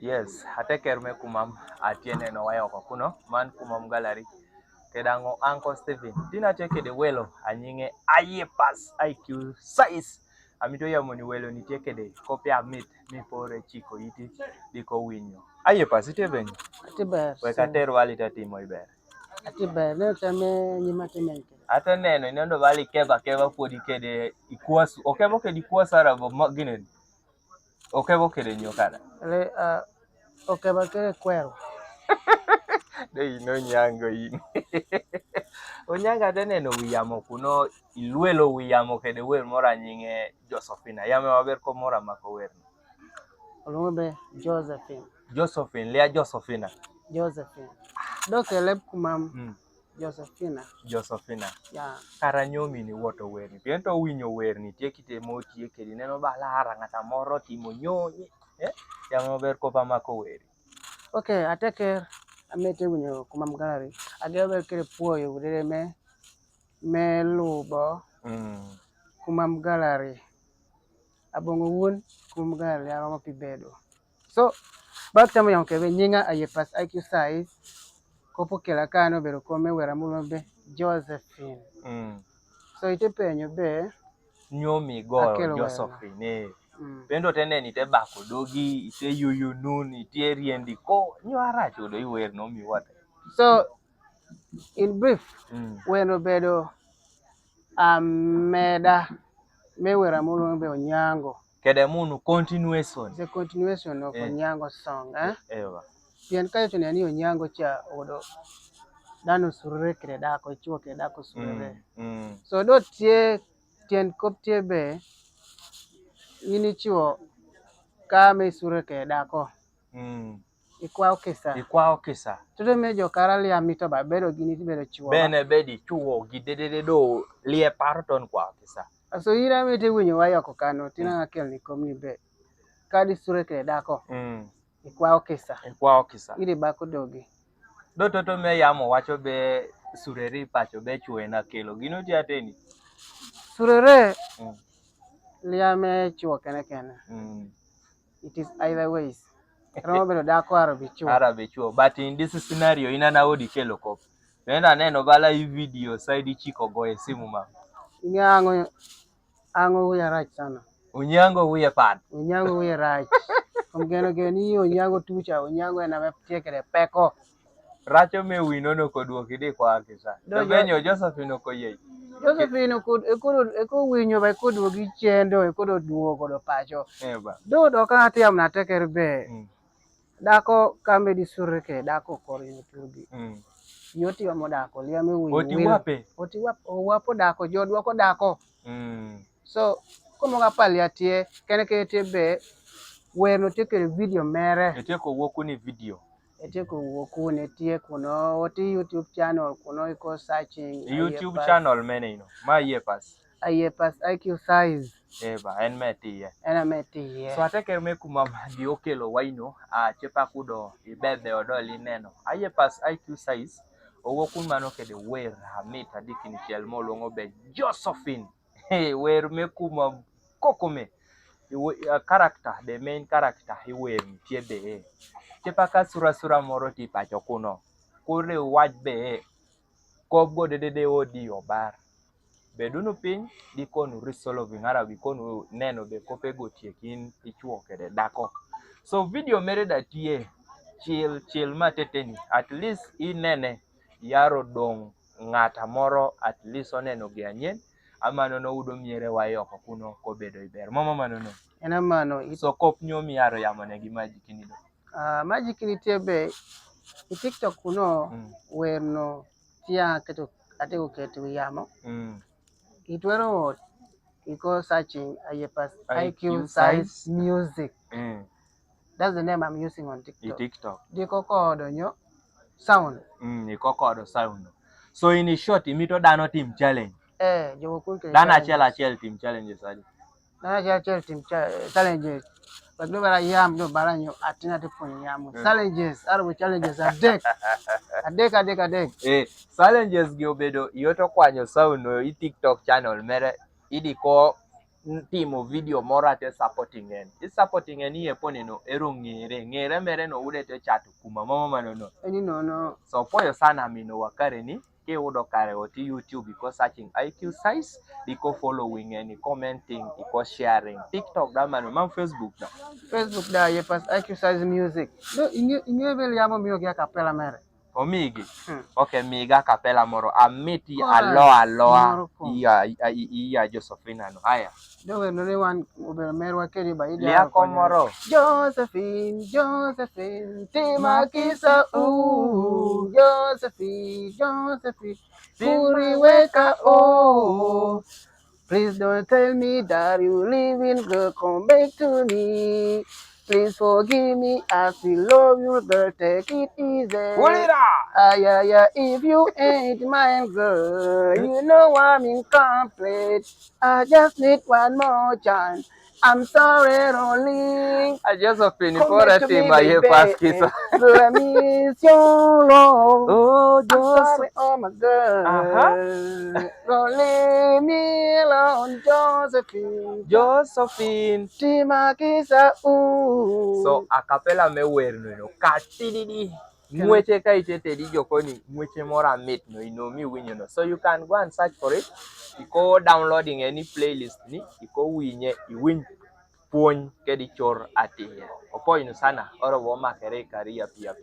Yes, ateker me kumam atiene no wayoko kuno man kumam gallery. Kedango Uncle Stephen. Tina cheke de welo anyinge ayepas IQ size. Amito ya moni welo ni cheke de kopia meat mi pore chiko iti diko winyo. Ayepas ite benyo. Atiber. Weka teru wali tatimo iber. Atiber ne tame nyima teme. Ata neno inondo wali keba podi kede ikuasu. Okebo kede ikuasara bo maginen. Okebo kede nyokana. Le okeba kede kwero. Dei no nyango in. Onyanga deneno wiyamo kuno iluelo wiyamo kede wer mora nyinge Josephina. Yame waber ko mora mako wer. Olungobe Josephine. Josephine, Lea Josephina. Josephine. Doke lep kumam Josephina. Josephina. Ya. Karanyomi ni woto wer ni. Piento winyo wer ni tiekite moti kedi neno balara ngata moro timo nyonyi. Yame waber ko pa mako wer. Okay, ateker amete winyo kumam gallery. Agebe kere puoyo udere me lubo kumam gallery. Abongo wun kumam gallery aroma pibedo. So, back tamo yang kebe nyinga ayepas IQ size. Kopo kela kano bero kome wera mulo be Josephine. So ite penyo be nyomi go Josephine. Pendo tene ni te bako dogi, ite yuyu nun, ite riendi ko nyara chodo iwer no mi wate. So in brief, weno bedo meda me wera mulo be Onyango. Kede munu continuation. It's a continuation of Onyango song, Ewa. Pien kayo tunani Onyango cha odo dano surre kre dako chuo kre dako surre. So do tie tien kop tie be ini chuo kame surre kre dako. Ikwao kisa. Tudo mejo karali amito ba bedo gini bedo chuo. Bene bedi chuo gidede do lie parton kwa kisa. So ira mete winyo wayoko kano tina ngakel ni komni be. Kadi surre kre dako. Ikwao kisa. Iri bako dogi. Do toto me yamo wacho be sureri pacho be chue na kelo. Gino ti ateni? Surere liame chuo kene. It is either ways. Romo bedo dako arabi chuo. But in this scenario inana odi kelo kop. Nenda neno bala hii video saidi chiko goye simu ma. Ango huya rach sana. Onyango huye pan. Onyango huya rach. Omgeno geni Onyango tucha. Onyango ena meptiekere peko. Racho me winono koduoki di kwa kisa. Dobenyo Josephine koye. Josephine eko winyo ba koduoki chendo ekodo duo kodo pacho. Eba. Do kati amna teker be. Dako kambe di surre ke dako kori turgi. Yoti wa modako liame winyo. Owapo dako jodwa ko dako. So komo kapali atie kene kete be weno tekere video mere. Eteko wokuni video. Eteko wokune tie kuno oti YouTube channel kuno iko searching YouTube channel mene ino. Ma Ayepas IQ size. Eba enmeti ye. So ateker me kumama di okelo waino chepa kudo ibebe odoli neno. Ayepas IQ size owokun mano kede wer hamita dikini chel molongo be Josephine. Wer me kumam kokome. Character, the main character hiwe mtie be. Chepa ka sura moro ti pacho kuno. Kure waj be kobgo dede odi obar. Bedunu piny dikonu resolving arabi konu neno be kopego tiekin ichuo kede dako. So video mere da tie chill mateteni. At least inene yaro dong ngata moro at least oneno gianyen. Amano no udo miere wayoko kuno kobedo iber. Mama mano. Ena mano. So kop nyomi yaro yamone gi magikini do. Magikini tiebe TikTok kuno werno tia keto atego keto yamo. Itwero iko searching Ayepas IQ size music. That's the name I'm using on TikTok. Diko kodo nyo sound. Iko kodo sound. So in short imito dano team challenge. Dana achiel team challenges adi. Dana achiel team challenges. But no bara yam no bara nyo atina te pon yam. Challenges adek. Challenges gi obedo yoto kwanyo sound no i TikTok channel mere idi ko timo video moro te supporting en. I supporting en ye poni no ero ngere mere no ude te chat kuma mama no. Eni no. So poyo sana mino wakare ni ke udo kare oti YouTube because searching IQ size, iko following and commenting, iko sharing. TikTok da mano, man Facebook da. Facebook da ye pas IQ size music. Do inge bel yamo miyo ya capella mere. Omigi. Okay, miga capella moro. Amiti aloa. Iya Josephine no. Haya. Do no le wan ubel merwa kedi ba ida. Lia komoro. Josephine, Timakisa Josephine, Kuriweka Please don't tell me that you leaving, girl, come back to me. Please forgive me, I still love you, girl, take it easy. If you ain't mine, girl, you know I'm incomplete. I just need one more chance. I'm sorry, darling. I just finished for a team. I have passed kiss. Let me miss your love. Oh, I'm sorry, oh my girl. Don't leave me alone, Josephine. Timakisa So a cappella me wear no katididi. Mweche ka itete di jokoni mweche mora meet no me win no. So you can go and search for it. You go downloading any playlist ni, you go winye, you win puony kedi chor atiye. Opo inu sana oro wo makere karia pia.